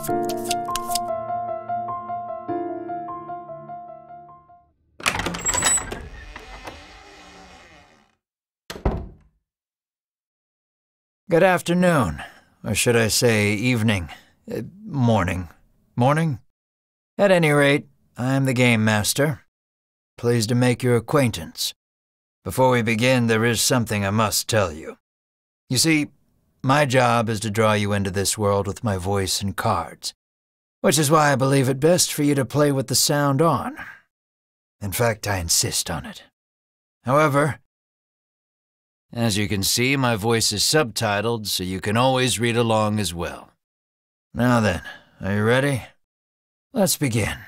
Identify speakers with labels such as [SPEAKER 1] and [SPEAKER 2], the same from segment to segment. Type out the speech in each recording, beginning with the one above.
[SPEAKER 1] Good afternoon, or should I say evening, morning. Morning? At any rate, I am the Game Master. Pleased to make your acquaintance. Before we begin, there is something I must tell you. You see, my job is to draw you into this world with my voice and cards, which is why I believe it best for you to play with the sound on. In fact, I insist on it. However, as you can see, my voice is subtitled, so you can always read along as well. Now then, are you ready? Let's begin.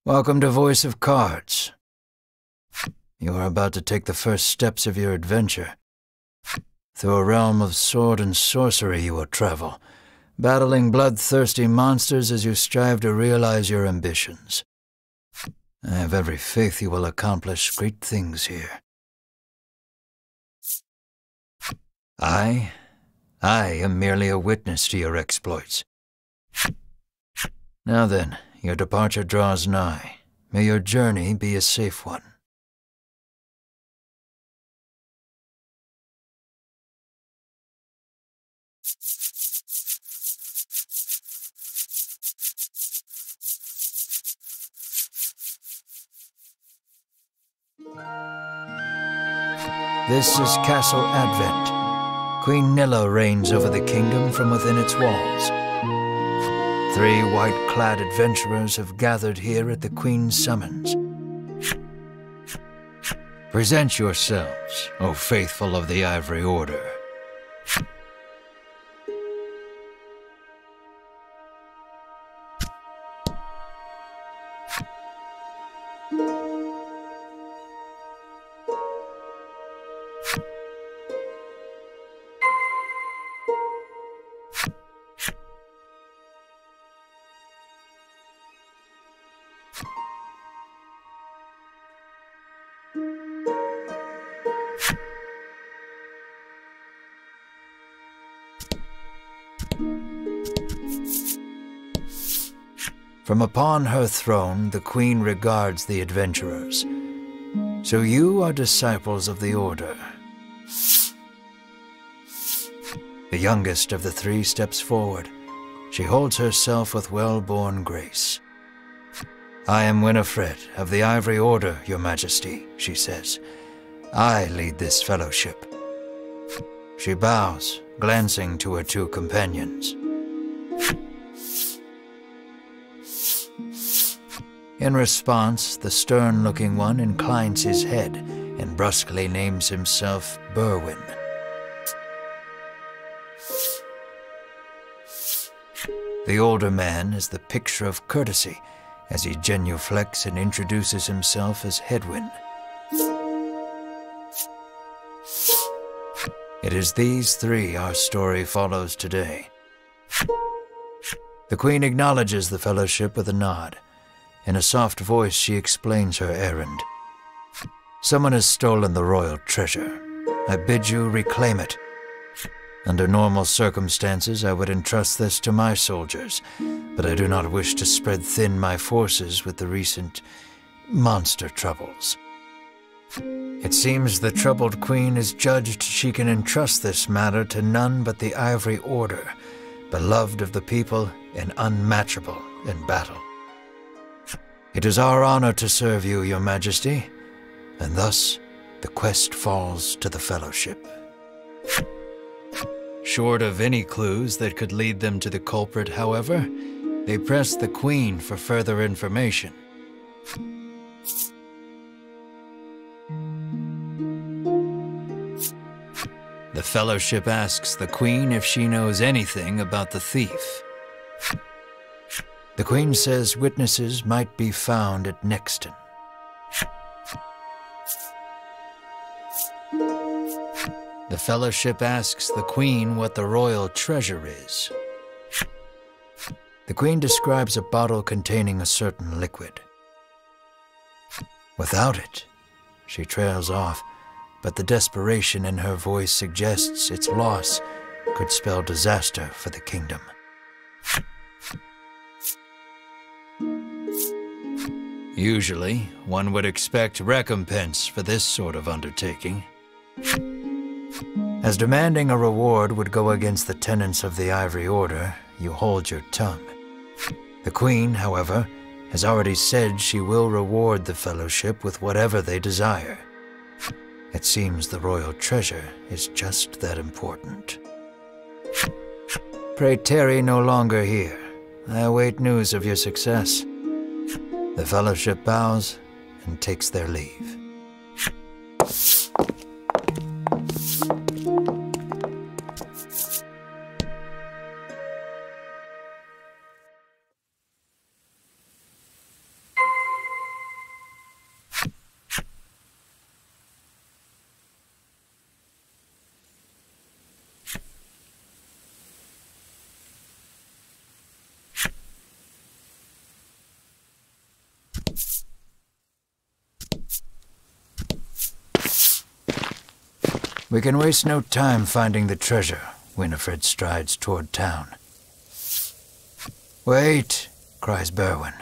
[SPEAKER 1] Welcome to Voice of Cards. You are about to take the first steps of your adventure. Through a realm of sword and sorcery you will travel, battling bloodthirsty monsters as you strive to realize your ambitions. I have every faith you will accomplish great things here. I am merely a witness to your exploits. Now then, your departure draws nigh. May your journey be a safe one. This is Castle Advent. Queen Nilla reigns over the kingdom from within its walls. 3 white-clad adventurers have gathered here at the Queen's summons. Present yourselves, O faithful of the Ivory Order. From upon her throne, the Queen regards the adventurers. So you are disciples of the Order. The youngest of the 3 steps forward. She holds herself with well-born grace. I am Winifred of the Ivory Order, Your Majesty, she says. I lead this fellowship. She bows, glancing to her 2 companions. In response, the stern-looking one inclines his head and brusquely names himself Berwin. The older man is the picture of courtesy as he genuflects and introduces himself as Hedwin. It is these 3 our story follows today. The Queen acknowledges the fellowship with a nod. In a soft voice, she explains her errand. Someone has stolen the royal treasure. I bid you reclaim it. Under normal circumstances, I would entrust this to my soldiers, but I do not wish to spread thin my forces with the recent monster troubles. It seems the troubled Queen has judged she can entrust this matter to none but the Ivory Order, beloved of the people and unmatchable in battle. It is our honor to serve you, Your Majesty, and thus the quest falls to the Fellowship. Short of any clues that could lead them to the culprit, however, they press the Queen for further information. The Fellowship asks the Queen if she knows anything about the thief. The Queen says witnesses might be found at Nexton. The Fellowship asks the Queen what the royal treasure is. The Queen describes a bottle containing a certain liquid. Without it, she trails off, but the desperation in her voice suggests its loss could spell disaster for the kingdom. Usually, one would expect recompense for this sort of undertaking. As demanding a reward would go against the tenets of the Ivory Order, you hold your tongue. The Queen, however, has already said she will reward the Fellowship with whatever they desire. It seems the royal treasure is just that important. Pray tarry no longer here. I await news of your success. The Fellowship bows and takes their leave. We can waste no time finding the treasure. Winifred strides toward town. Wait, cries Berwin,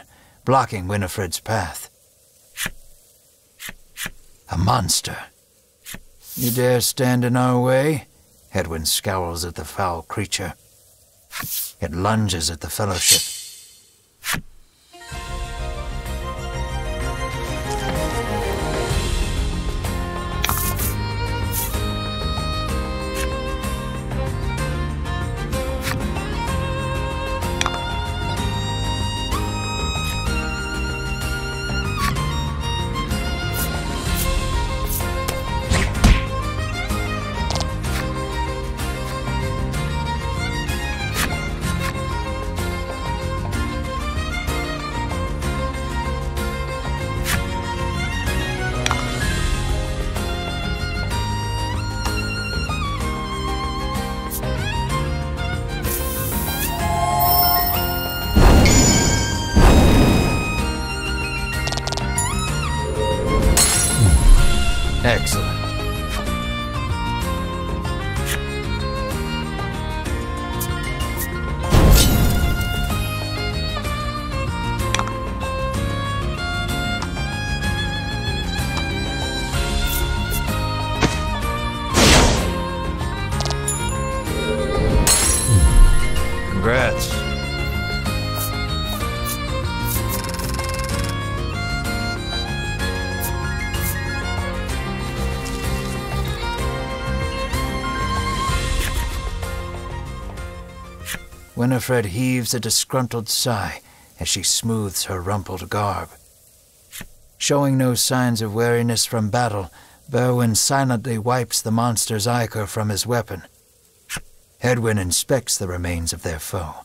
[SPEAKER 1] blocking Winifred's path. A monster. You dare stand in our way? Hedwyn scowls at the foul creature. It lunges at the Fellowship. Excellent. Congrats. Winifred heaves a disgruntled sigh as she smooths her rumpled garb. Showing no signs of weariness from battle, Berwin silently wipes the monster's ichor from his weapon. Hedwyn inspects the remains of their foe.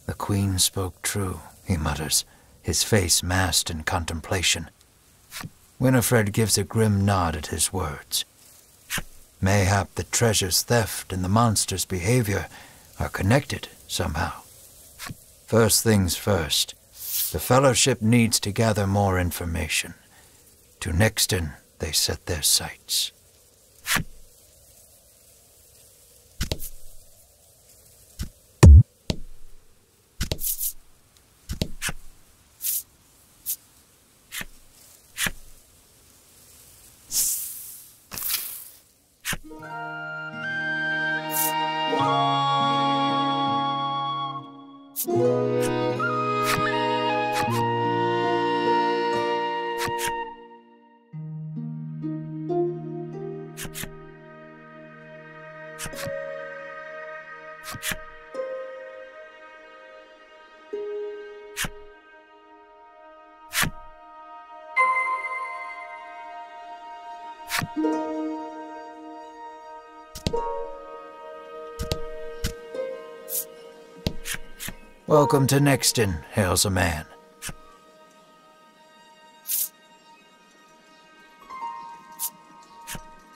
[SPEAKER 1] The Queen spoke true, he mutters, his face masked in contemplation. Winifred gives a grim nod at his words. Mayhap the treasure's theft and the monster's behavior are connected somehow. First things first, the Fellowship needs to gather more information. To Nixton they set their sights. Welcome to Nixton, hails a man.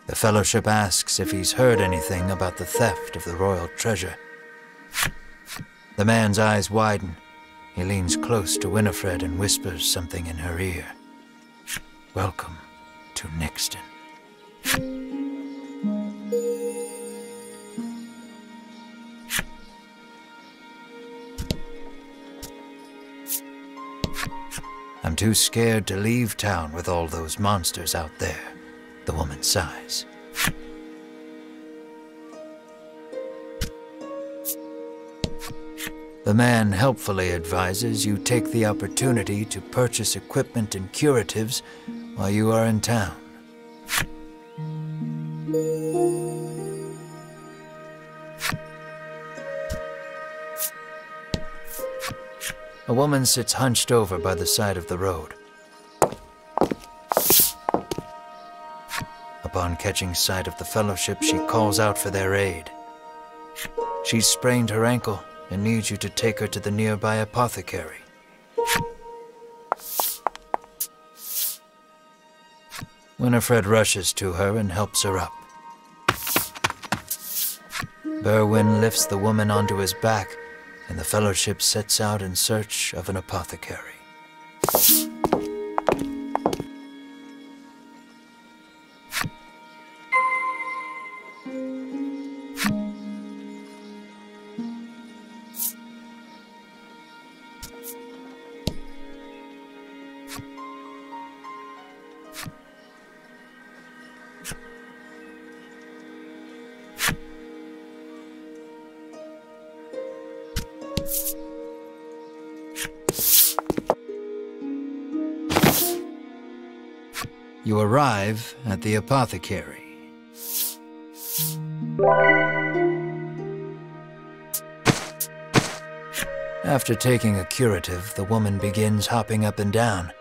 [SPEAKER 1] The Fellowship asks if he's heard anything about the theft of the royal treasure. The man's eyes widen. He leans close to Winifred and whispers something in her ear. Welcome to Nixton. I'm too scared to leave town with all those monsters out there, the woman sighs. The man helpfully advises you take the opportunity to purchase equipment and curatives while you are in town. A woman sits hunched over by the side of the road. Upon catching sight of the Fellowship, she calls out for their aid. She's sprained her ankle and needs you to take her to the nearby apothecary. Winifred rushes to her and helps her up. Berwin lifts the woman onto his back, and the Fellowship sets out in search of an apothecary. You arrive at the apothecary. After taking a curative, the woman begins hopping up and down.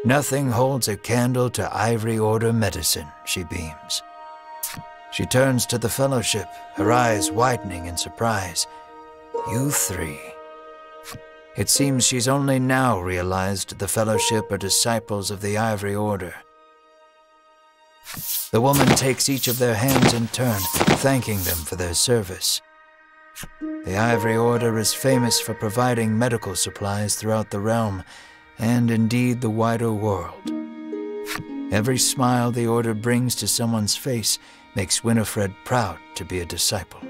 [SPEAKER 1] Nothing holds a candle to Ivory Order medicine, she beams. She turns to the Fellowship, her eyes widening in surprise. You three. It seems she's only now realized the Fellowship are disciples of the Ivory Order. The woman takes each of their hands in turn, thanking them for their service. The Ivory Order is famous for providing medical supplies throughout the realm, and indeed the wider world. Every smile the Order brings to someone's face makes Winifred proud to be a disciple.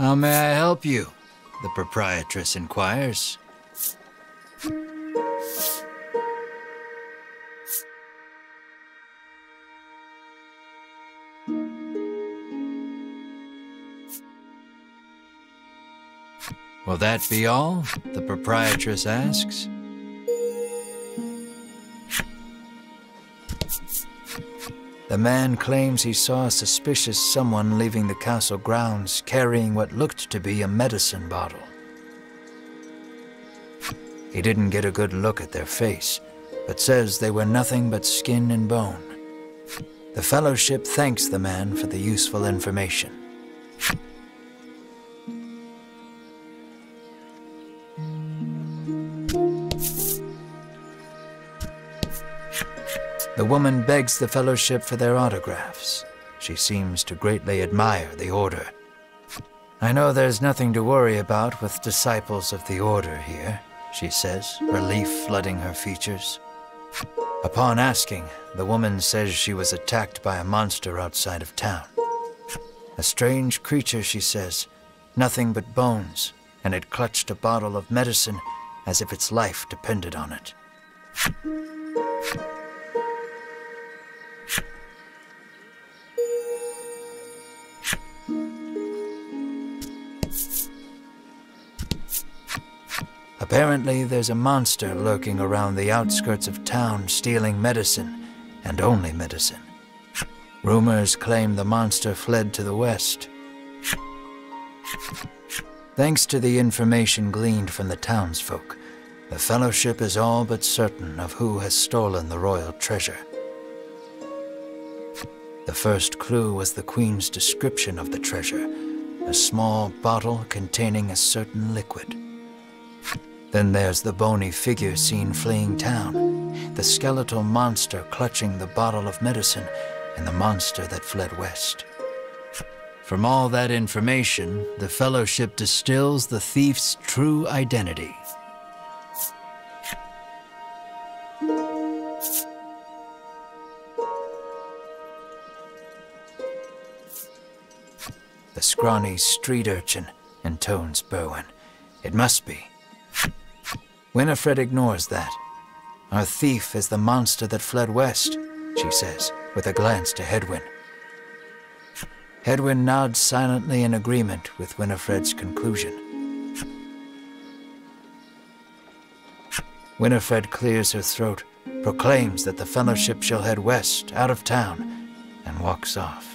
[SPEAKER 1] How may I help you? The proprietress inquires. Will that be all? The proprietress asks. The man claims he saw a suspicious someone leaving the castle grounds carrying what looked to be a medicine bottle. He didn't get a good look at their face, but says they were nothing but skin and bone. The Fellowship thanks the man for the useful information. The woman begs the Fellowship for their autographs. She seems to greatly admire the Order. I know there's nothing to worry about with disciples of the Order here, she says, relief flooding her features. Upon asking, the woman says she was attacked by a monster outside of town. A strange creature, she says, nothing but bones, and it clutched a bottle of medicine as if its life depended on it. Apparently, there's a monster lurking around the outskirts of town stealing medicine, and only medicine. Rumors claim the monster fled to the west. Thanks to the information gleaned from the townsfolk, the Fellowship is all but certain of who has stolen the royal treasure. The first clue was the Queen's description of the treasure, a small bottle containing a certain liquid. Then there's the bony figure seen fleeing town, the skeletal monster clutching the bottle of medicine, and the monster that fled west. From all that information, the Fellowship distills the thief's true identity. The scrawny street urchin, intones Berwin. It must be. Winifred ignores that. Our thief is the monster that fled west, she says, with a glance to Hedwyn. Hedwyn nods silently in agreement with Winifred's conclusion. Winifred clears her throat, proclaims that the Fellowship shall head west, out of town, and walks off.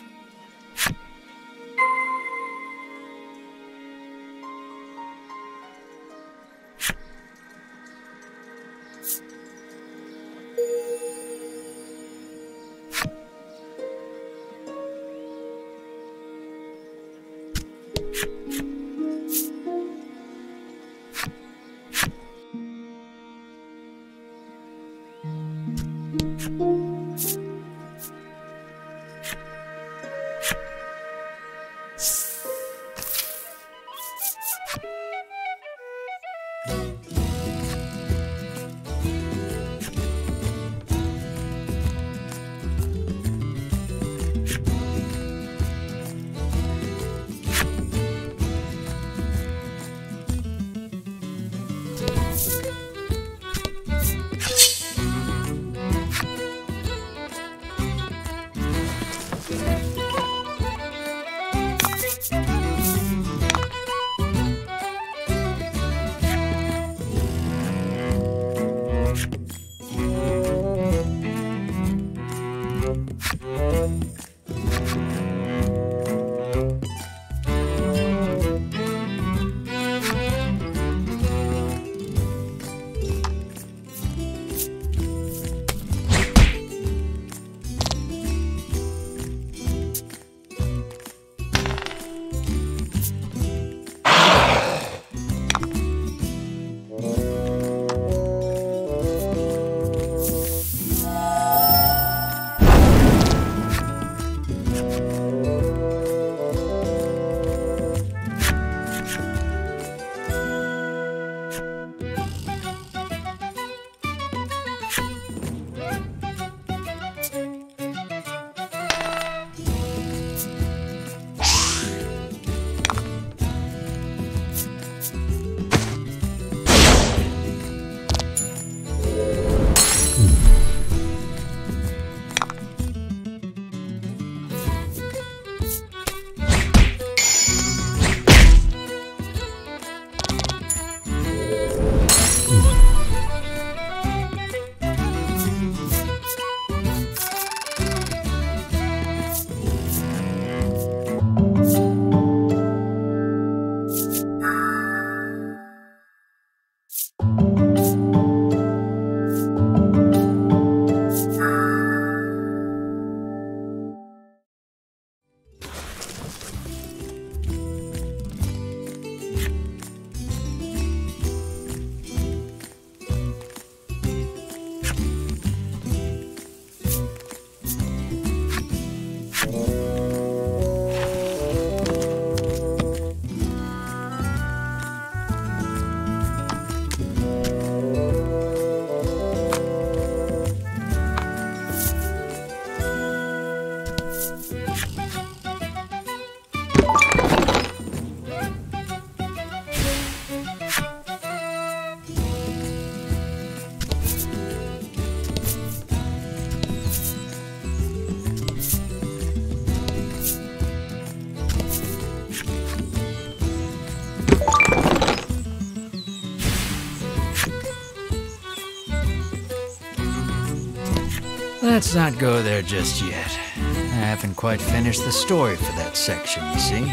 [SPEAKER 1] Let's not go there just yet. I haven't quite finished the story for that section, you see.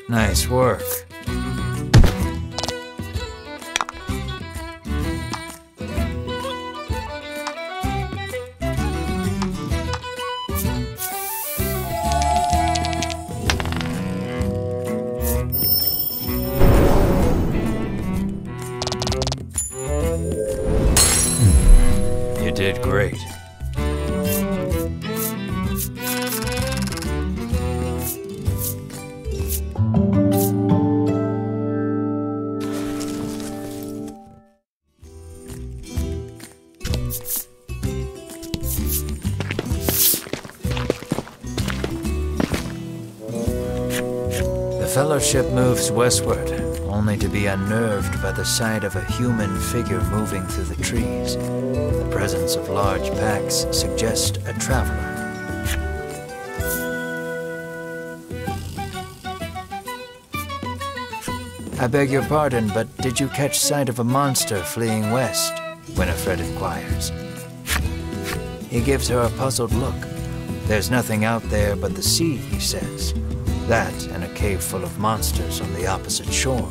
[SPEAKER 1] Nice work. You did great. The Fellowship moves westward, only to be unnerved by the sight of a human figure moving through the trees. The presence of large packs suggests a traveler. I beg your pardon, but did you catch sight of a monster fleeing west? Winifred inquires. He gives her a puzzled look. There's nothing out there but the sea, he says. That and a cave full of monsters on the opposite shore.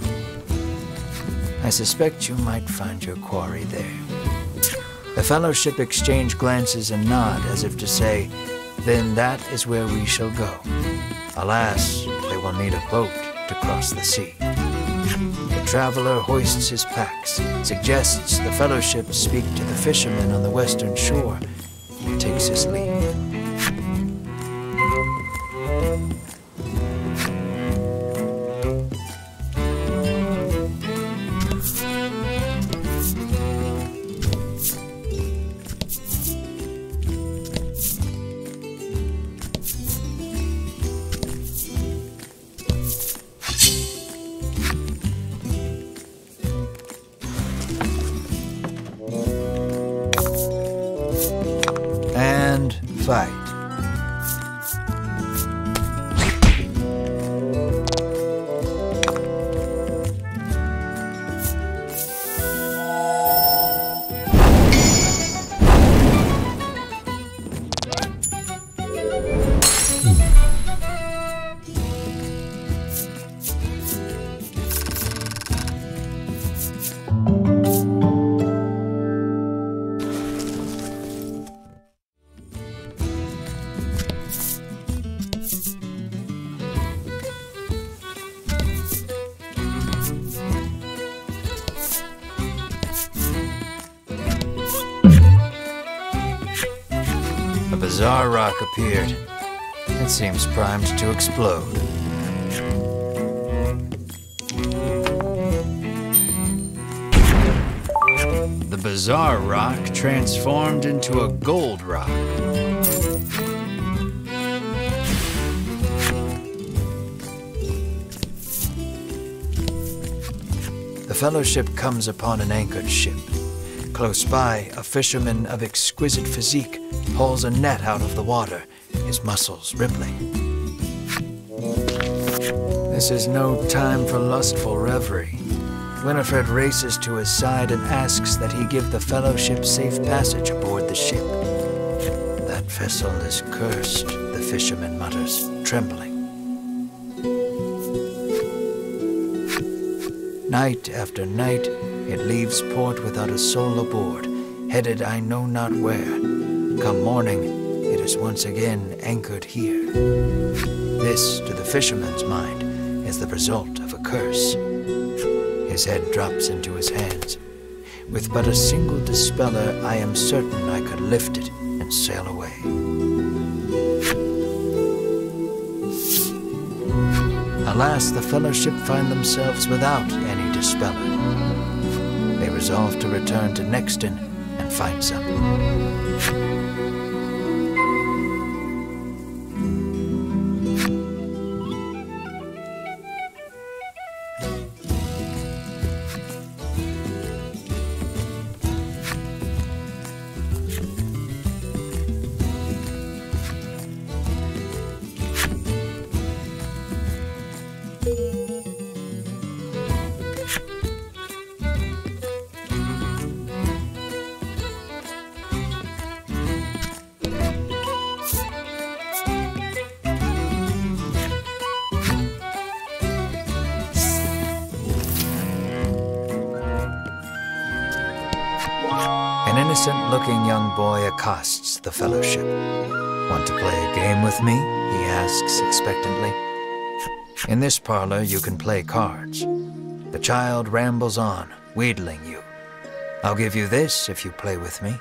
[SPEAKER 1] I suspect you might find your quarry there. The Fellowship exchange glances and nod as if to say, then that is where we shall go. Alas, they will need a boat to cross the sea. The traveler hoists his packs, suggests the Fellowship speak to the fishermen on the western shore, and takes his leave. And fight. A bizarre rock appeared. It seems primed to explode. The bizarre rock transformed into a gold rock. The Fellowship comes upon an anchored ship. Close by, a fisherman of exquisite physique pulls a net out of the water, his muscles rippling. This is no time for lustful reverie. Winifred races to his side and asks that he give the Fellowship safe passage aboard the ship. That vessel is accursed, the fisherman mutters, trembling. Night after night, it leaves port without a soul aboard, headed I know not where. Come morning, it is once again anchored here. This, to the fisherman's mind, is the result of a curse. His head drops into his hands. With but a single dispeller, I am certain I could lift it and sail away. Alas, the fellowship find themselves without any dispeller. They resolve to return to Nexton and find some. An innocent-looking young boy accosts the fellowship. "Want to play a game with me?" he asks expectantly. "In this parlor you can play cards." The child rambles on, wheedling you. "I'll give you this if you play with me."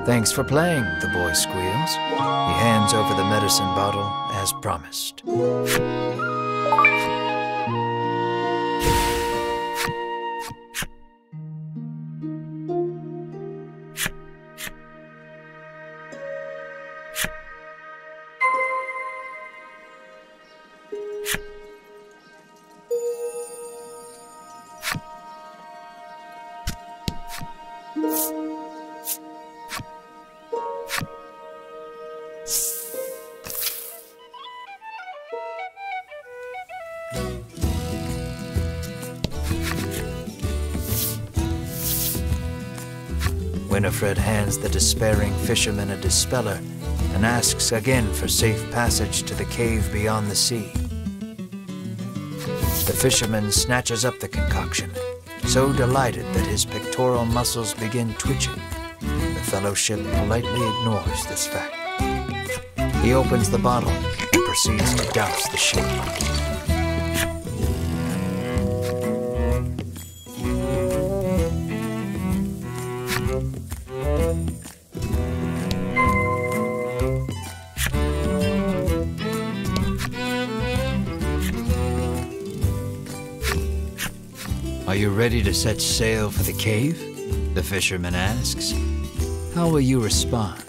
[SPEAKER 1] Thanks for playing, the boy squeals. He hands over the medicine bottle as promised. Winifred hands the despairing fisherman a dispeller and asks again for safe passage to the cave beyond the sea. The fisherman snatches up the concoction so delighted that his pectoral muscles begin twitching. The Fellowship politely ignores this fact. He opens the bottle and proceeds to douse the ship. Are you ready to set sail for the cave? The fisherman asks. How will you respond?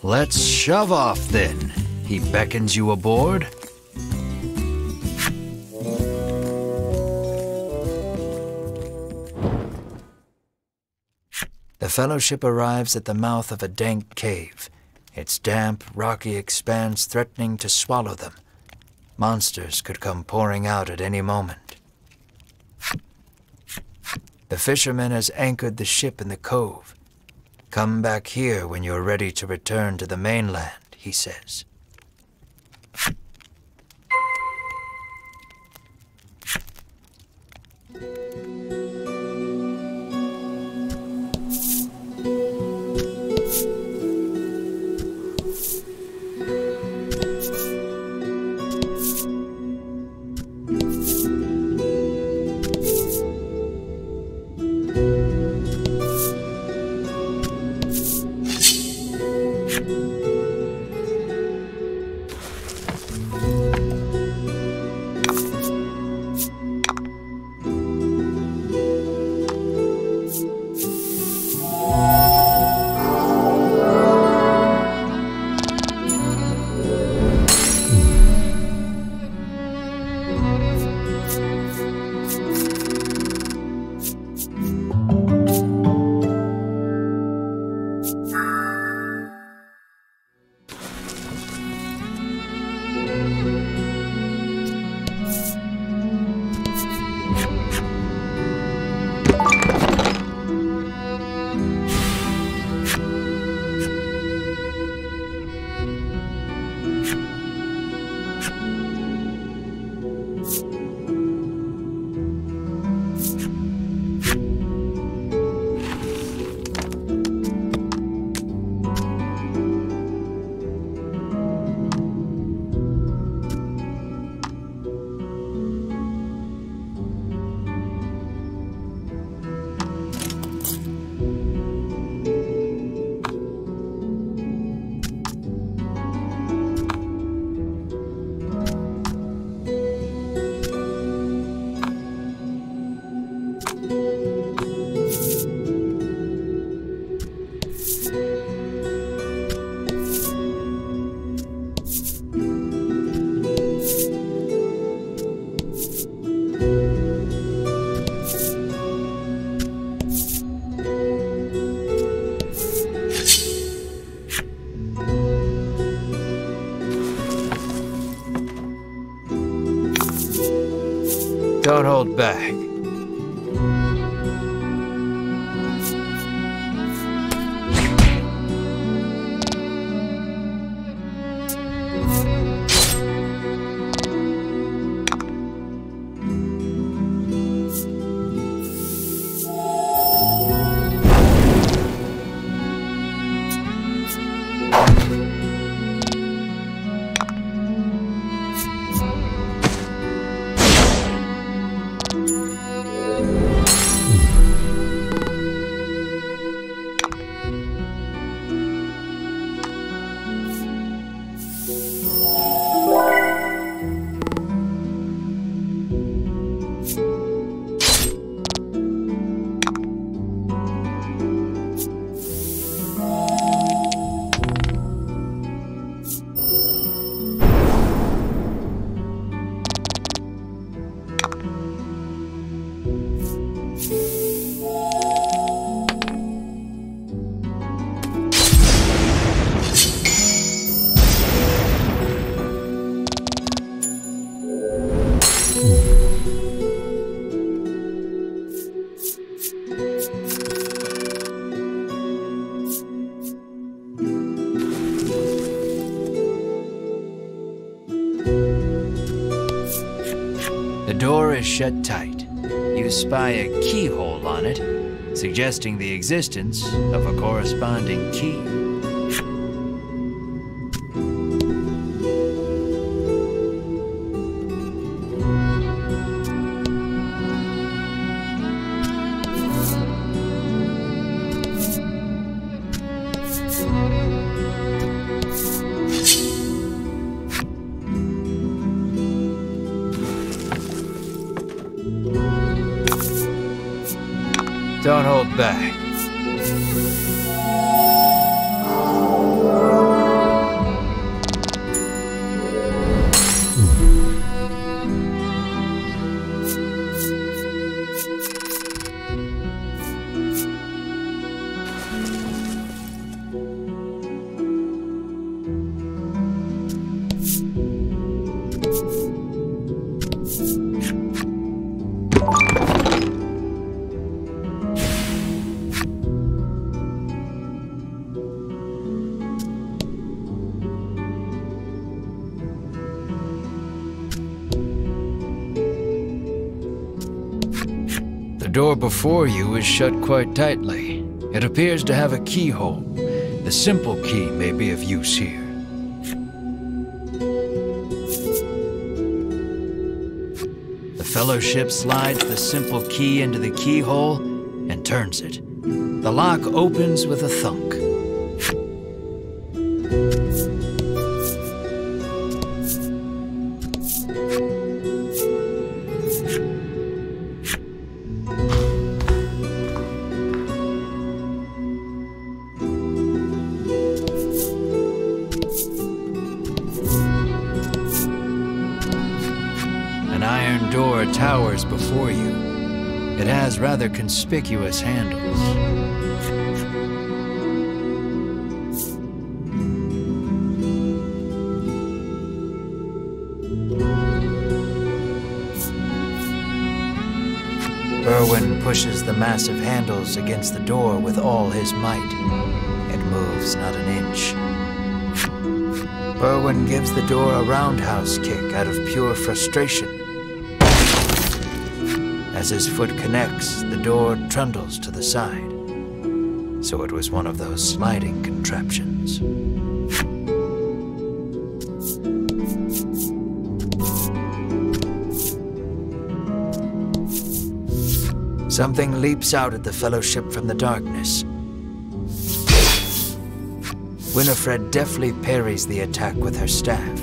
[SPEAKER 1] Let's shove off then. He beckons you aboard. The Fellowship arrives at the mouth of a dank cave, its damp, rocky expanse threatening to swallow them. Monsters could come pouring out at any moment. The fisherman has anchored the ship in the cove. Come back here when you're ready to return to the mainland, he says. Don't hold back. The door is shut tight. you spy a keyhole on it, suggesting the existence of a corresponding key. Don't hold back. The door before you is shut quite tightly. It appears to have a keyhole. The simple key may be of use here. The Fellowship slides the simple key into the keyhole and turns it. The lock opens with a thunk. An iron door towers before you. It has rather conspicuous handles. Berwin pushes the massive handles against the door with all his might. It moves not an inch. Berwin gives the door a roundhouse kick out of pure frustration. As his foot connects, the door trundles to the side. So it was one of those sliding contraptions. Something leaps out at the Fellowship from the darkness. Winifred deftly parries the attack with her staff.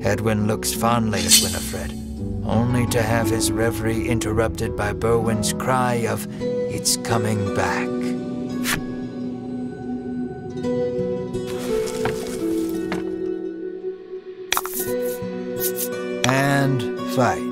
[SPEAKER 1] Edwin looks fondly at Winifred, only to have his reverie interrupted by Berwin's cry of, "It's coming back." And fight.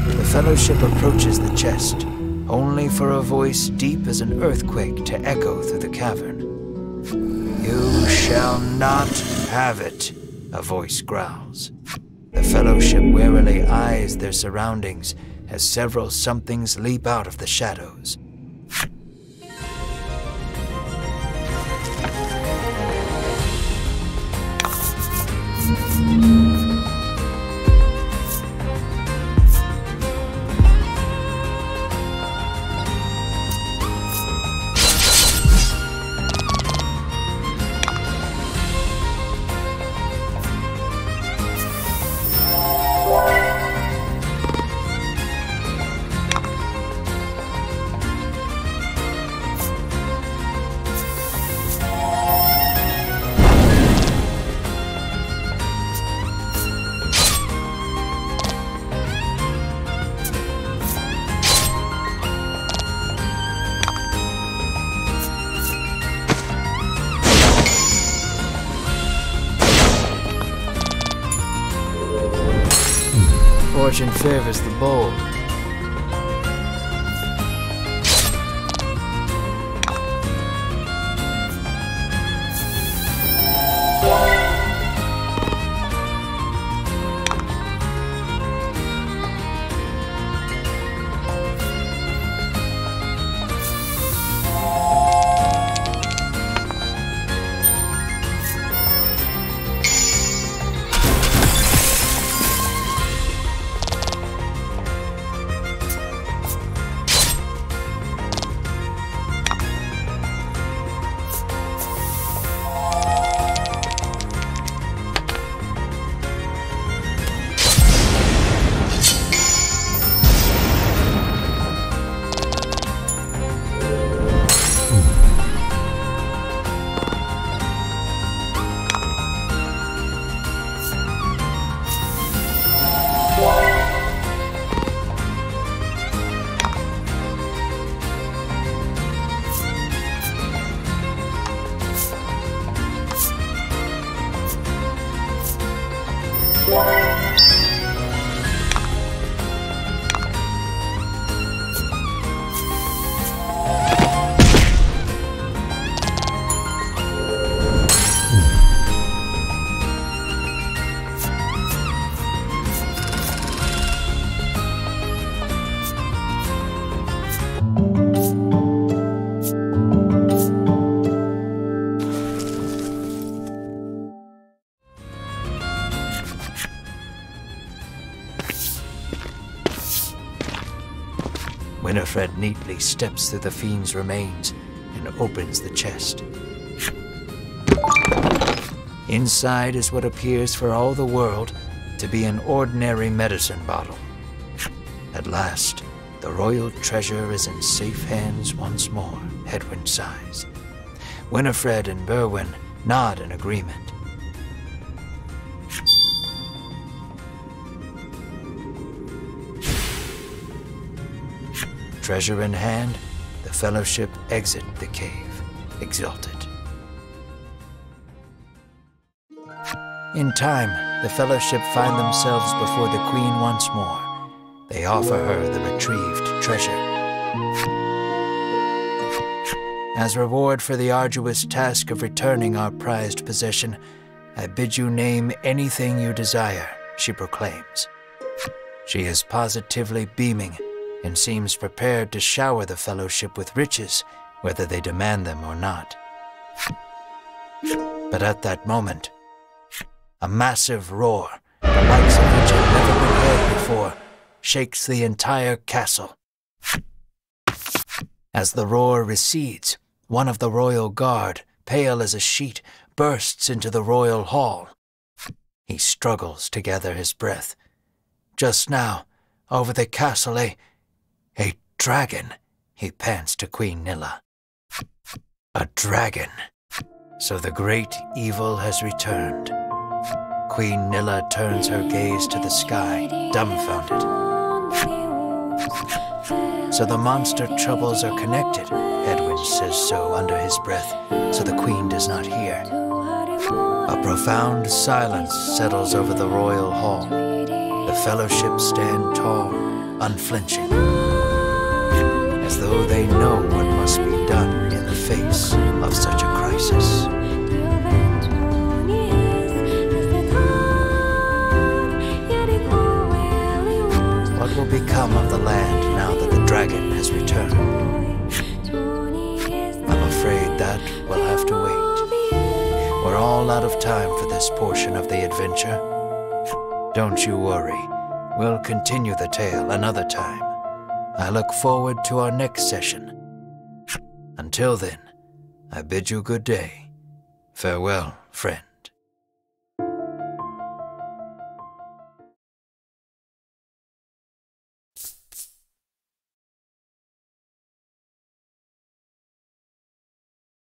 [SPEAKER 1] The Fellowship approaches the chest, only for a voice deep as an earthquake to echo through the cavern. "You shall not have it," a voice growls. The Fellowship warily eyes their surroundings as several somethings leap out of the shadows. Fortune favors the bold. Winifred neatly steps through the fiend's remains and opens the chest. Inside is what appears for all the world to be an ordinary medicine bottle. At last, the royal treasure is in safe hands once more, Hedwyn sighs. Winifred and Berwin nod in agreement. Treasure in hand, the Fellowship exit the cave, exulted. In time, the Fellowship find themselves before the Queen once more. They offer her the retrieved treasure. As reward for the arduous task of returning our prized possession, I bid you name anything you desire, she proclaims. She is positively beaming and seems prepared to shower the Fellowship with riches, whether they demand them or not. But at that moment, a massive roar, the likes of which had never been heard before, shakes the entire castle. As the roar recedes, one of the royal guard, pale as a sheet, bursts into the royal hall. He struggles to gather his breath. Just now, over the castle, a dragon, he pants to Queen Nilla. A dragon. So the great evil has returned. Queen Nilla turns her gaze to the sky, dumbfounded. So the monster troubles are connected, Edwin says so under his breath, so the Queen does not hear. A profound silence settles over the royal hall. The Fellowship stand tall, unflinching, as though they know what must be done in the face of such a crisis. What will become of the land now that the dragon has returned? I'm afraid that we'll have to wait. We're all out of time for this portion of the adventure. Don't you worry. We'll continue the tale another time. I look forward to our next session. Until then, I bid you good day. Farewell, friend.